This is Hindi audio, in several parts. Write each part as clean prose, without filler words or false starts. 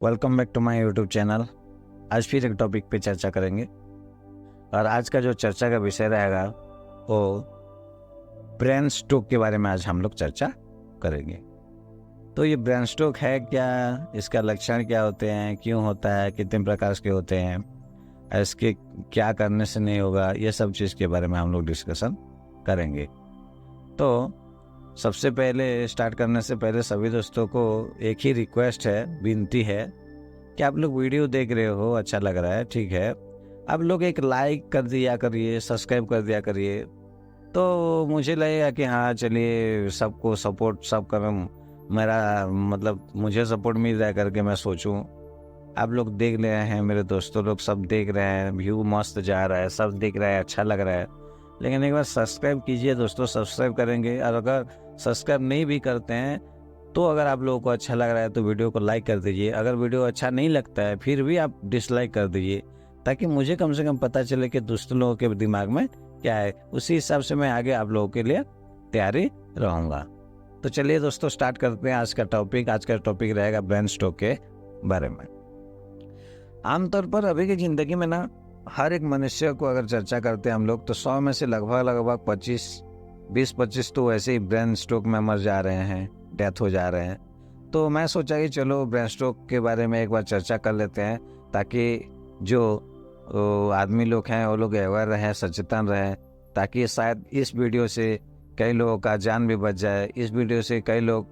Welcome back to my YouTube channel. आज फिर एक टॉपिक पे चर्चा करेंगे और आज का जो चर्चा का विषय रहेगा वो ब्रेन स्ट्रोक के बारे में आज हम लोग चर्चा करेंगे। तो ये ब्रेन स्ट्रोक है क्या, इसका लक्षण क्या होते हैं, क्यों होता है, कितने प्रकार के होते हैं, इसके क्या करने से नहीं होगा, ये सब चीज़ के बारे में हम लोग डिस्कशन करेंगे। तो सबसे पहले स्टार्ट करने से पहले सभी दोस्तों को एक ही रिक्वेस्ट है, विनती है कि आप लोग वीडियो देख रहे हो, अच्छा लग रहा है, ठीक है, आप लोग एक लाइक कर दिया करिए, सब्सक्राइब कर दिया करिए, तो मुझे लगेगा कि हाँ चलिए सबको सपोर्ट सबका मेरा मतलब मुझे सपोर्ट मिल रहा है करके मैं सोचूं। आप लोग देख रहे हैं, मेरे दोस्तों लोग सब देख रहे हैं, व्यू मस्त जा रहा है, सब देख रहा है, अच्छा लग रहा है, लेकिन एक बार सब्सक्राइब कीजिए दोस्तों। सब्सक्राइब करेंगे और अगर सब्सक्राइब नहीं भी करते हैं तो अगर आप लोगों को अच्छा लग रहा है तो वीडियो को लाइक कर दीजिए। अगर वीडियो अच्छा नहीं लगता है फिर भी आप डिसलाइक कर दीजिए, ताकि मुझे कम से कम पता चले कि दूसरे लोगों के दिमाग में क्या है, उसी हिसाब से मैं आगे आप लोगों के लिए तैयारी रहूँगा। तो चलिए दोस्तों स्टार्ट करते हैं आज का टॉपिक। आज का टॉपिक रहेगा ब्रेन स्ट्रोक के बारे में। आमतौर पर अभी की ज़िंदगी में ना हर एक मनुष्य को अगर चर्चा करते हैं हम लोग तो 100 में से लगभग 20-25 तो वैसे ही ब्रेन स्ट्रोक में मर जा रहे हैं, डेथ हो जा रहे हैं। तो मैं सोचा कि चलो ब्रेन स्ट्रोक के बारे में एक बार चर्चा कर लेते हैं, ताकि जो आदमी लोग हैं वो लोग अवेयर रहें, सचेतन रहें, ताकि शायद इस वीडियो से कई लोगों का जान भी बच जाए। इस वीडियो से कई लोग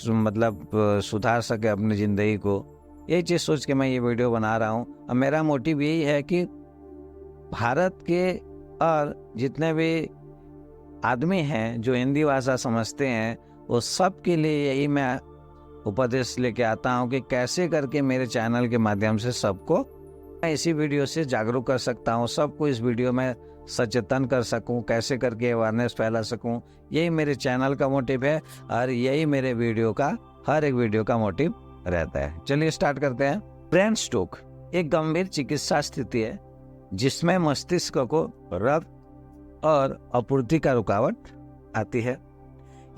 मतलब सुधार सके अपनी ज़िंदगी को। यही चीज़ सोच के मैं ये वीडियो बना रहा हूँ। और मेरा मोटिव यही है कि भारत के और जितने भी आदमी हैं जो हिंदी भाषा समझते हैं वो सब के लिए यही मैं उपदेश लेके आता हूँ कि कैसे करके मेरे चैनल के माध्यम से सबको मैं इसी वीडियो से जागरूक कर सकता हूँ, सबको इस वीडियो में सचेतन कर सकूँ, कैसे करके अवेयरनेस फैला सकूँ। यही मेरे चैनल का मोटिव है और यही मेरे वीडियो का हर एक वीडियो का मोटिव रहता है। चलिए स्टार्ट करते हैं। ब्रेन स्ट्रोक एक गंभीर चिकित्सा स्थिति है जिसमें मस्तिष्क को रक्त और आपूर्ति का रुकावट आती है।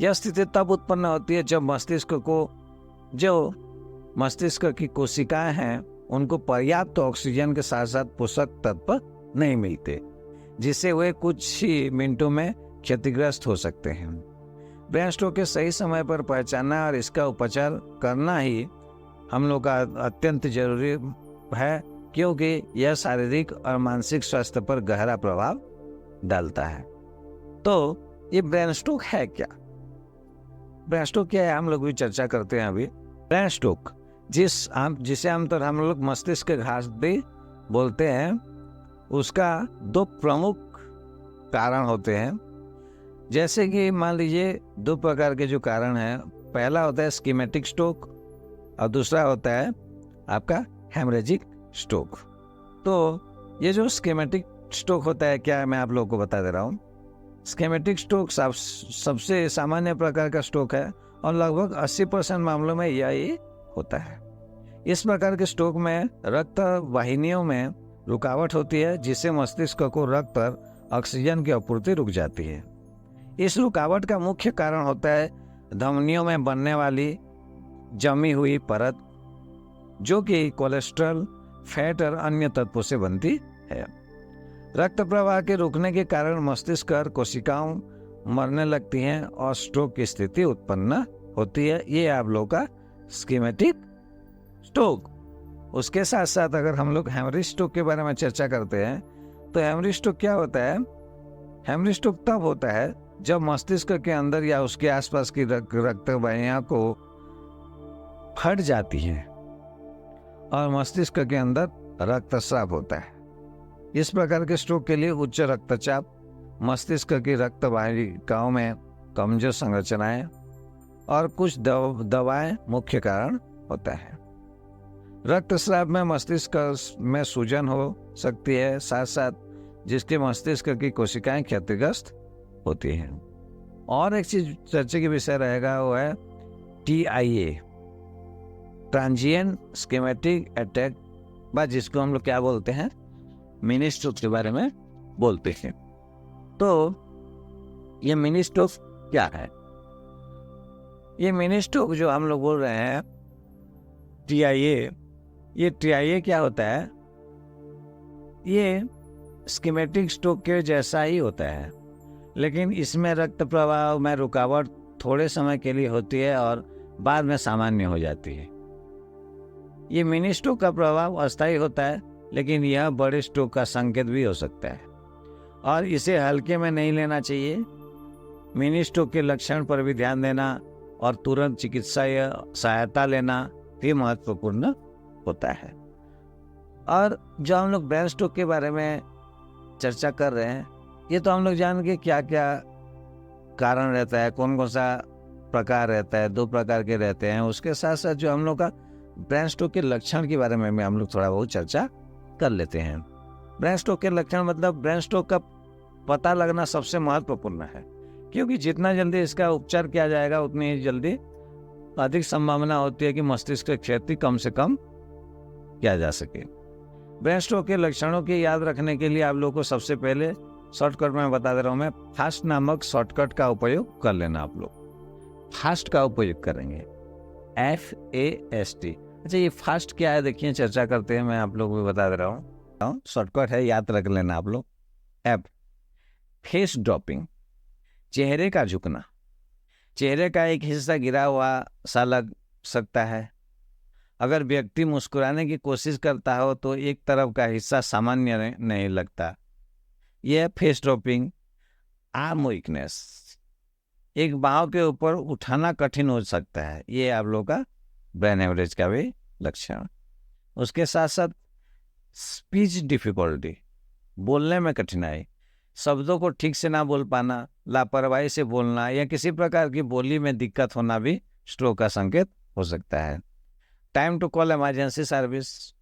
यह स्थिति तब उत्पन्न होती है जब मस्तिष्क की कोशिकाएं हैं उनको पर्याप्त ऑक्सीजन के साथ साथ पोषक तत्व नहीं मिलते, जिससे वे कुछ ही मिनटों में क्षतिग्रस्त हो सकते हैं। ब्रेन स्ट्रोक के सही समय पर पहचानना और इसका उपचार करना ही हम लोग का अत्यंत जरूरी है, क्योंकि यह शारीरिक और मानसिक स्वास्थ्य पर गहरा प्रभाव डालता है। तो ये ब्रेन स्ट्रोक है क्या? ब्रेन स्ट्रोक क्या है हम लोग भी चर्चा करते हैं अभी। ब्रेन स्ट्रोक जिसे आमतौर हम लोग मस्तिष्क घाटी बोलते हैं, उसका दो प्रमुख कारण होते हैं। जैसे कि मान लीजिए दो प्रकार के जो कारण हैं, पहला होता है स्कीमेटिक स्ट्रोक और दूसरा होता है आपका हेमरेजिक स्ट्रोक। तो ये जो स्कीमेटिक स्ट्रोक होता है क्या है मैं आप लोगों को बता दे रहा हूँ। स्कीमेटिक स्ट्रोक सबसे सामान्य प्रकार का स्ट्रोक है और लगभग 80% मामलों में यही होता है। इस प्रकार के स्ट्रोक में रक्त वाहिनियों में रुकावट होती है, जिससे मस्तिष्क को रक्त और ऑक्सीजन की आपूर्ति रुक जाती है। इस रुकावट का मुख्य कारण होता है धमनियों में बनने वाली जमी हुई परत, जो कि कोलेस्ट्रॉल, फैट और अन्य तत्वों से बनती है। रक्त प्रवाह के रुकने के कारण मस्तिष्क और कोशिकाओं मरने लगती हैं और स्ट्रोक की स्थिति उत्पन्न होती है। ये आप लोगों का स्कीमेटिक स्ट्रोक। उसके साथ साथ अगर हम लोग हेमरेज स्ट्रोक के बारे में चर्चा करते हैं तो हेमरेज स्ट्रोक क्या होता है? हेमरेज स्ट्रोक तब होता है जब मस्तिष्क के अंदर या उसके आसपास की रक्त वाहिनियां को फट जाती हैं और मस्तिष्क के अंदर रक्तस्राव होता है। इस प्रकार के स्ट्रोक के लिए उच्च रक्तचाप, मस्तिष्क की रक्त वाहिकाओं में कमजोर संरचनाएं और कुछ दवाएं मुख्य कारण होता है। रक्तस्राव में मस्तिष्क में सूजन हो सकती है, साथ साथ जिसके मस्तिष्क की कोशिकाएं क्षतिग्रस्त होती हैं। और एक चीज चर्चा की विषय रहेगा वो है TIA, ट्रांजिएंट स्कीमेटिक अटैक, जिसको हम लोग क्या बोलते हैं, मिनी स्ट्रोक के बारे में बोलते हैं। तो ये मिनी स्ट्रोक क्या है? ये मिनी स्ट्रोक जो हम लोग बोल रहे हैं TIA, ये TIA क्या होता है? ये स्कीमेटिक स्ट्रोक के जैसा ही होता है, लेकिन इसमें रक्त प्रवाह में रुकावट थोड़े समय के लिए होती है और बाद में सामान्य हो जाती है। ये मिनी स्ट्रोक का प्रभाव अस्थायी होता है, लेकिन यह बड़े स्ट्रोक का संकेत भी हो सकता है और इसे हल्के में नहीं लेना चाहिए। मिनी स्ट्रोक के लक्षण पर भी ध्यान देना और तुरंत चिकित्सीय सहायता लेना भी महत्वपूर्ण होता है। और जो हम लोग ब्रेन स्ट्रोक के बारे में चर्चा कर रहे हैं, ये तो हम लोग जान के क्या क्या कारण रहता है, कौन कौन सा प्रकार रहता है, 2 प्रकार के रहते हैं। उसके साथ साथ जो हम लोग का ब्रेन स्ट्रोक के लक्षण के बारे में हम लोग थोड़ा बहुत चर्चा कर लेते हैं। ब्रेन स्ट्रोक के लक्षण मतलब ब्रेन स्ट्रोक का पता लगना सबसे महत्वपूर्ण है, क्योंकि जितना जल्दी इसका उपचार किया जाएगा उतनी ही जल्दी अधिक संभावना होती है कि मस्तिष्क की क्षति कम से कम किया जा सके। ब्रेन स्ट्रोक के लक्षणों की याद रखने के लिए आप लोगों को सबसे पहले शॉर्टकट में बता दे रहा हूँ मैं, फास्ट नामक शॉर्टकट का उपयोग कर लेना। आप लोग फास्ट का उपयोग करेंगे, FAST। अच्छा, ये फास्ट क्या है देखिए, चर्चा करते हैं, मैं आप लोगों को बता दे रहा हूँ। शॉर्टकट है, याद रख लेना आप लोग। F, फेस ड्रॉपिंग, चेहरे का झुकना। चेहरे का एक हिस्सा गिरा हुआ सा लग सकता है। अगर व्यक्ति मुस्कुराने की कोशिश करता हो तो एक तरफ का हिस्सा सामान्य नहीं लगता, यह फेस ड्रॉपिंग। आर्म वीकनेस, एक बाहों के ऊपर उठाना कठिन हो सकता है, ये आप लोग का ब्रेन हेमरेज का भी लक्षण। उसके साथ साथ स्पीच डिफिकल्टी, बोलने में कठिनाई, शब्दों को ठीक से ना बोल पाना, लापरवाही से बोलना या किसी प्रकार की बोली में दिक्कत होना भी स्ट्रोक का संकेत हो सकता है। Time to call emergency service,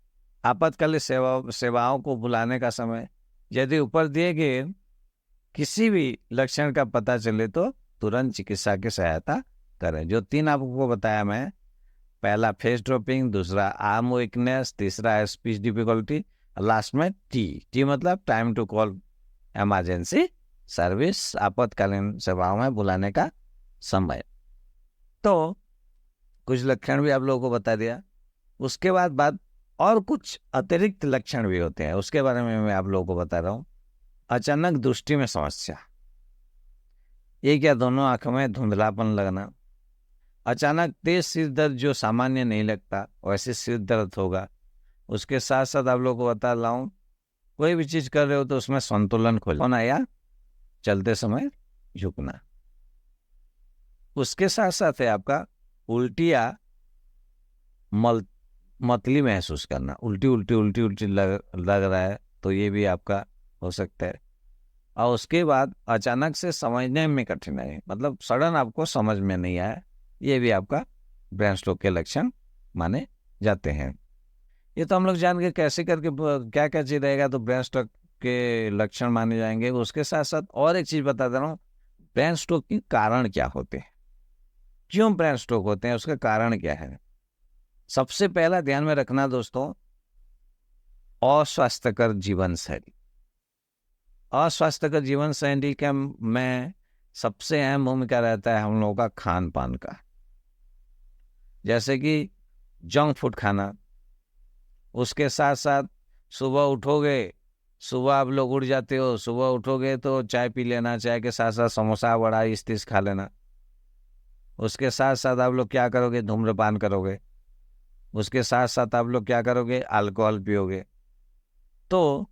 आपातकालीन सेवाओं को बुलाने का समय। यदि ऊपर दिए गए किसी भी लक्षण का पता चले तो तुरंत चिकित्सा की सहायता करें। जो 3 आपको बताया मैं, पहला फेस ड्रॉपिंग, दूसरा आर्म वीकनेस, तीसरा स्पीच डिफिकल्टी, लास्ट में टी मतलब time to call emergency service, आपातकालीन सेवाओं में बुलाने का समय। तो कुछ लक्षण भी आप लोगों को बता दिया। उसके बाद और कुछ अतिरिक्त लक्षण भी होते हैं, उसके बारे में मैं आप लोगों को बता रहा हूँ। अचानक दृष्टि में समस्या, एक या दोनों आंखों में धुंधलापन लगना। अचानक तेज सिर दर्द, जो सामान्य नहीं लगता वैसे सिर दर्द होगा। उसके साथ साथ आप लोगों को बता रहा हूँ, कोई भी चीज कर रहे हो तो उसमें संतुलन खोना या चलते समय झुकना। उसके साथ साथ है आपका उल्टी या मतली महसूस करना, उल्टी लग रहा है तो ये भी आपका हो सकता है। और उसके बाद अचानक से समझने में कठिनाई, मतलब सडन आपको समझ में नहीं आया, ये भी आपका ब्रेन स्ट्रोक के लक्षण माने जाते हैं। ये तो हम लोग जान के कैसे करके क्या क्या चीज रहेगा तो ब्रेन स्ट्रोक के लक्षण माने जाएंगे। उसके साथ साथ और एक चीज बता दे रहा हूँ, ब्रेन स्ट्रोक के कारण क्या होते हैं, क्यों ब्रेन स्ट्रोक होते हैं, उसका कारण क्या है। सबसे पहला ध्यान में रखना दोस्तों, अस्वास्थ्यकर जीवन शैली। अस्वास्थ्यकर जीवन शैली का में सबसे अहम भूमिका रहता है हम लोगों का खान पान का, जैसे कि जंक फूड खाना। उसके साथ साथ सुबह उठोगे, सुबह आप लोग उठ जाते हो, सुबह उठोगे तो चाय पी लेना, चाय के साथ साथ समोसा बड़ा इस खा लेना। उसके साथ साथ आप लोग क्या करोगे, धूम्रपान करोगे। उसके साथ साथ आप लोग क्या करोगे, अल्कोहल पियोगे। तो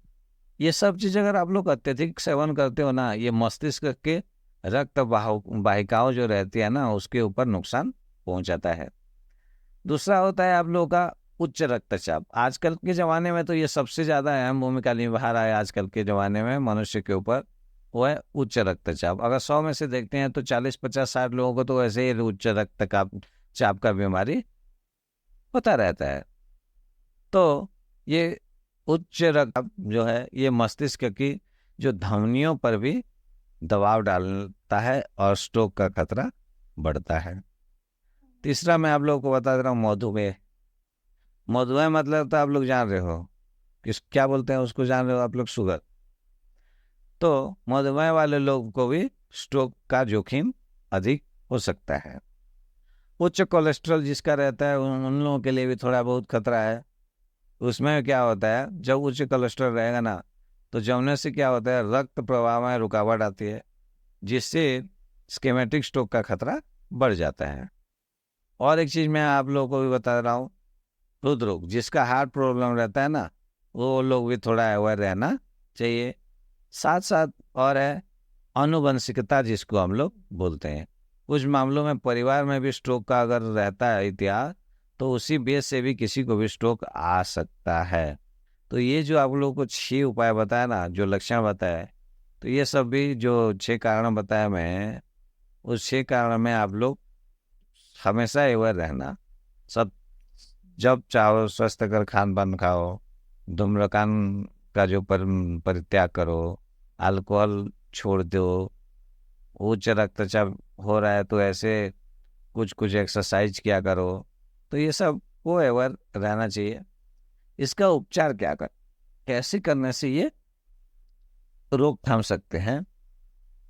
ये सब चीज़ अगर आप लोग अत्यधिक सेवन करते हो ना, ये मस्तिष्क के रक्त वाहिकाओं जो रहती है ना, उसके ऊपर नुकसान पहुंचाता है। दूसरा होता है आप लोगों का उच्च रक्तचाप। आजकल के ज़माने में तो ये सबसे ज़्यादा अहम भूमिका निभा रहा है आजकल के ज़माने में मनुष्य के ऊपर, वो है उच्च रक्तचाप। अगर 100 में से देखते हैं तो 40, 50, 60 लोगों को तो वैसे ही उच्च रक्तचाप का बीमारी होता रहता है। तो ये उच्च रक्तचाप जो है ये मस्तिष्क की जो धमनियों पर भी दबाव डालता है और स्ट्रोक का खतरा बढ़ता है। तीसरा मैं आप लोगों को बता दे रहा हूँ, मधुमेह। मधुमेह मतलब तो आप लोग जान रहे हो किस क्या बोलते हैं उसको, जान रहे हो आप लोग, शुगर। तो मधुमेह वाले लोगों को भी स्ट्रोक का जोखिम अधिक हो सकता है। उच्च कोलेस्ट्रॉल जिसका रहता है उन लोगों के लिए भी थोड़ा बहुत खतरा है। उसमें क्या होता है, जब उच्च कोलेस्ट्रॉल रहेगा ना, तो जमने से क्या होता है, रक्त प्रवाह में रुकावट आती है, जिससे स्कीमेटिक स्ट्रोक का खतरा बढ़ जाता है। और एक चीज़ मैं आप लोगों को भी बता रहा हूँ, हृदरोग जिसका हार्ट प्रॉब्लम रहता है ना, वो लोग भी थोड़ा अवेयर रहना चाहिए। साथ साथ और है आनुवंशिकता, जिसको हम लोग बोलते हैं। कुछ मामलों में परिवार में भी स्ट्रोक का अगर रहता है इतिहास, तो उसी बेस से भी किसी को भी स्ट्रोक आ सकता है। तो ये जो आप लोगों को 6 उपाय बताया ना, जो लक्षण बताए, तो ये सब भी जो 6 कारण बताया मैं, उस 6 कारण में आप लोग हमेशा अवेयर रहना। सब जब चाहो स्वस्थकर खान पान खाओ, धूम्रपान का जो परित्याग करो, अल्कोहल छोड़ दो, उच्च रक्तचाप हो रहा है तो ऐसे कुछ कुछ एक्सरसाइज किया करो। तो ये सब को अवेयर रहना चाहिए। इसका उपचार क्या कर, कैसे करने से ये रोक थाम सकते हैं।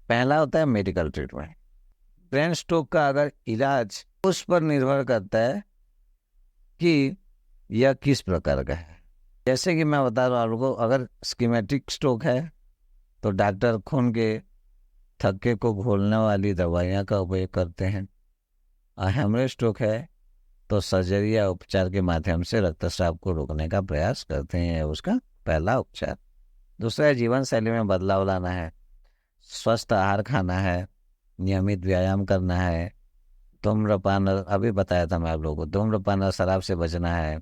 पहला होता है मेडिकल ट्रीटमेंट। ब्रेन स्ट्रोक का अगर इलाज उस पर निर्भर करता है कि यह किस प्रकार का है। जैसे कि मैं बता रहा हूँ आपको, अगर स्कीमेटिक स्ट्रोक है तो डॉक्टर खून के थक्के को घोलने वाली दवाइयाँ का उपयोग करते हैं। और हेमरेज स्ट्रोक है तो सर्जरी या उपचार के माध्यम से रक्तस्राव को रोकने का प्रयास करते हैं, उसका पहला उपचार। दूसरा है जीवन शैली में बदलाव लाना है, स्वस्थ आहार खाना है, नियमित व्यायाम करना है, धूम्रपान अभी बताया था मैं आप लोगों को, धूम्रपान और शराब से बचना है,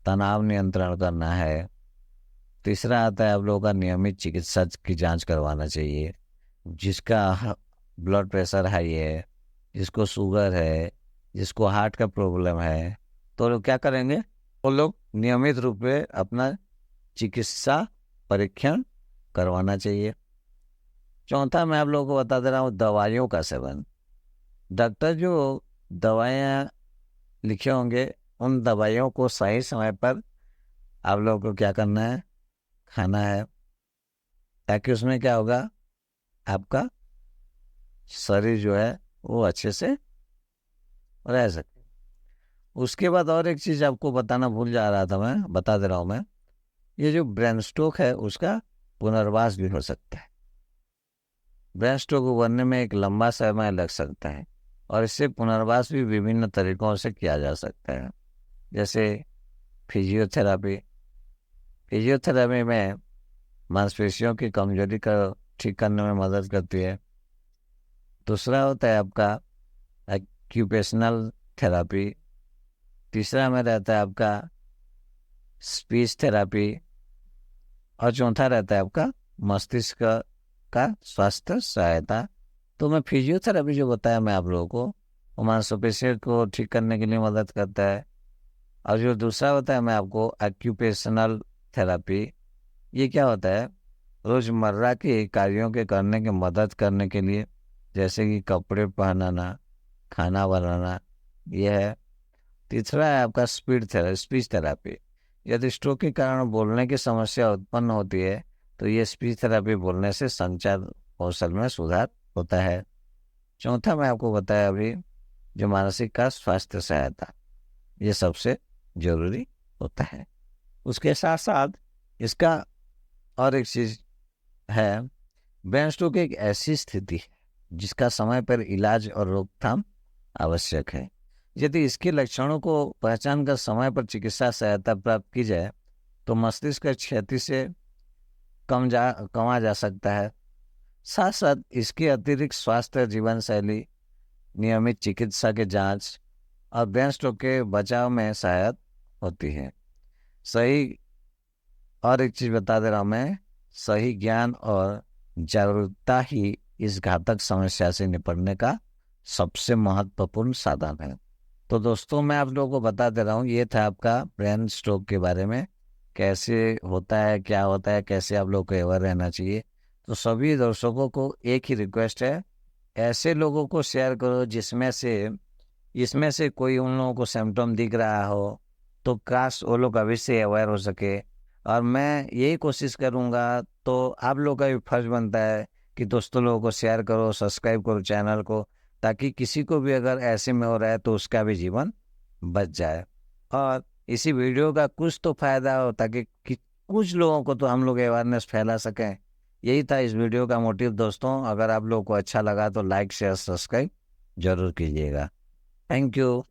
तनाव नियंत्रण करना है। तीसरा आता है आप लोगों का नियमित चिकित्सा की जांच करवाना चाहिए। जिसका ब्लड प्रेशर हाई है, जिसको शुगर है, जिसको हार्ट का प्रॉब्लम है, तो लोग क्या करेंगे, वो लोग नियमित रूप में अपना चिकित्सा परीक्षण करवाना चाहिए। चौथा मैं आप लोगों को बता दे रहा हूँ, दवाइयों का सेवन। डॉक्टर जो दवाइयाँ लिखे होंगे, उन दवाइयों को सही समय पर आप लोगों को क्या करना है, खाना है, ताकि उसमें क्या होगा, आपका शरीर जो है वो अच्छे से रह सके। उसके बाद और एक चीज़ आपको बताना भूल जा रहा था, मैं बता दे रहा हूँ मैं, ये जो ब्रेन स्ट्रोक है उसका पुनर्वास भी हो सकता है। ब्रेन स्ट्रोक उभरने में एक लंबा समय लग सकता है और इससे पुनर्वास भी विभिन्न तरीकों से किया जा सकता है, जैसे फिजियोथेरापी। फिजियोथेरापी में मांसपेशियों की कमजोरी का ठीक करने में मदद करती है। दूसरा होता है आपका एक्यूपेशनल थेरापी। तीसरा में रहता है आपका स्पीच थेरापी। और चौथा रहता है आपका मस्तिष्क का स्वास्थ्य सहायता। तो मैं फिजियोथेरापी जो बताया मैं आप लोगों को, वो मांसपेशियों को ठीक करने के लिए मदद करता है। और जो दूसरा होता है मैं आपको एक्यूपेशनल थेरापी, ये क्या होता है, रोज़मर्रा के कार्यों के करने की मदद करने के लिए, जैसे कि कपड़े पहनाना, खाना बनाना, यह है। तीसरा है आपका स्पीच थेरापी। यदि स्ट्रोक के कारण बोलने की समस्या उत्पन्न होती है तो ये स्पीच थेरापी बोलने से संचार कौशल में सुधार होता है। चौथा मैं आपको बताया अभी, जो मानसिक का स्वास्थ्य सहायता, ये सबसे जरूरी होता है। उसके साथ साथ इसका और एक चीज़ है, ब्रेन स्ट्रोक एक ऐसी स्थिति है जिसका समय पर इलाज और रोकथाम आवश्यक है। यदि इसके लक्षणों को पहचान कर समय पर चिकित्सा सहायता प्राप्त की जाए तो मस्तिष्क क्षति से कमा जा सकता है। साथ साथ इसके अतिरिक्त स्वास्थ्य, जीवन शैली, नियमित चिकित्सा के जांच और ब्रेन स्ट्रोक के बचाव में सहायक होती है। सही, और एक चीज़ बता दे रहा हूँ मैं, सही ज्ञान और जागरूकता ही इस घातक समस्या से निपटने का सबसे महत्वपूर्ण साधन है। तो दोस्तों मैं आप लोगों को बता दे रहा हूँ, ये था आपका ब्रेन स्ट्रोक के बारे में, कैसे होता है, क्या होता है, कैसे आप लोग को अवेयर रहना चाहिए। तो सभी दर्शकों को एक ही रिक्वेस्ट है, ऐसे लोगों को शेयर करो जिसमें से इसमें से कोई उन लोगों को सिम्टम दिख रहा हो, तो काश वो लोग अभी से अवेयर हो सके। और मैं यही कोशिश करूँगा, तो आप लोग का भी फर्ज बनता है कि दोस्तों लोगों को शेयर करो, सब्सक्राइब करो चैनल को, ताकि किसी को भी अगर ऐसे में हो रहा है तो उसका भी जीवन बच जाए। और इसी वीडियो का कुछ तो फायदा हो ताकि कुछ लोगों को तो हम लोग अवेयरनेस फैला सकें। यही था इस वीडियो का मोटिव दोस्तों। अगर आप लोगों को अच्छा लगा तो लाइक शेयर सब्सक्राइब जरूर कीजिएगा। Thank you.